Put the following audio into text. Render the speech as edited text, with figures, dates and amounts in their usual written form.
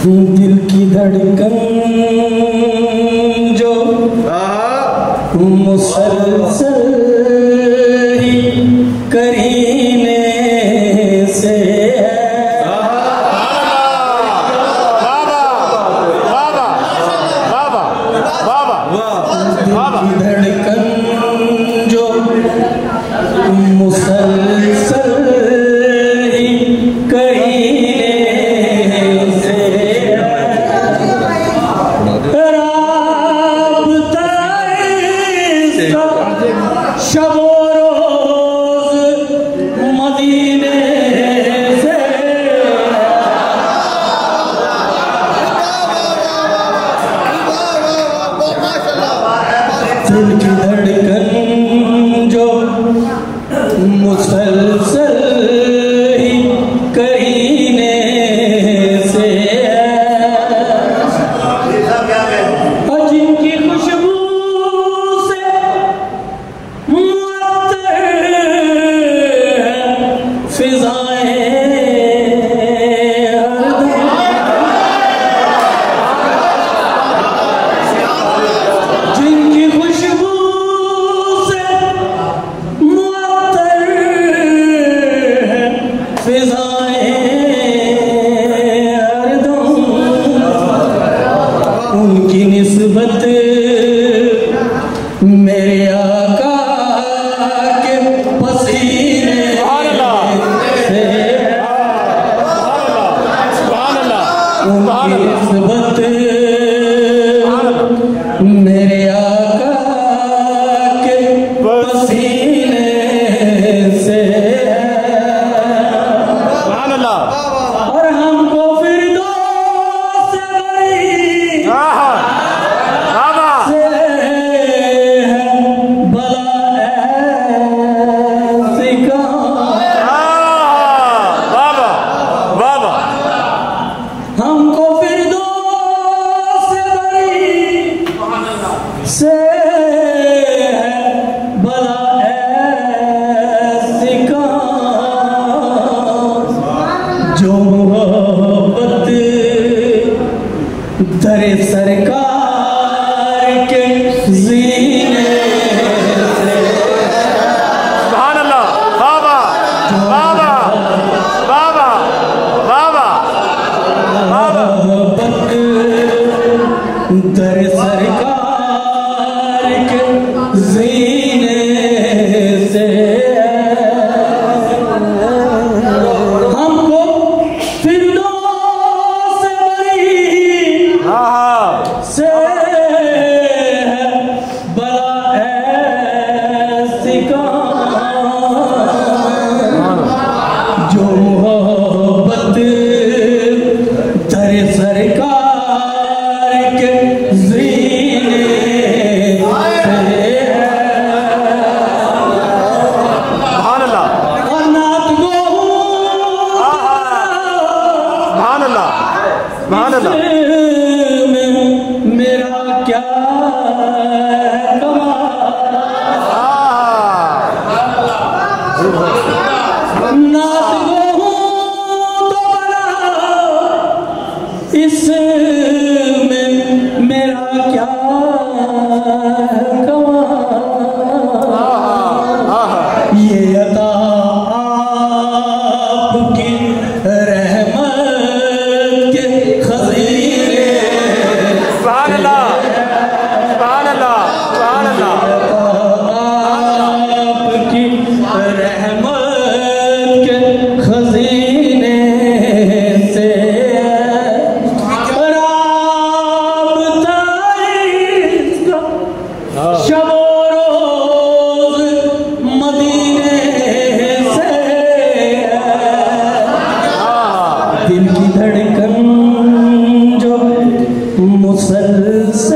दिल की धड़कन जो मुसलसल ही करीने से धड़कन जो मुसलसल ही करीने से राबता इसका शबो रोज मदीने से दिल की धड़कन जो मुसलसल ही करीने से और जिनकी खुशबू से मुअत्तर फिजाएं जिनकी खुशबू से मुअत्तर फिजाएं हरदम उनकी निस्बत मेरे आका के पसीने से उनकी निस्बत मेरे आका के पसीने से और हमको फिरदौस से बड़ी से है भला ऐसी हमको फिरदौस से बड़ी से है भला ऐसी जो मोहब्बत दरे सरकार के जीने से मोहब्बत दरे सरकार के जीने से हमको फिरदौस से बड़ी से है भला ऐसी जो मोहब्बत दरे सरकार के जीने से और नात गो में मेरा क्या नात गो तो बड़ा इसमें मेरा क्या ये अता आपकी रहमत के खजीने आपकी रहमत के खजीने से राबता इसका शबो रोज मदीने से दिल की धड़कन जो मुसलसल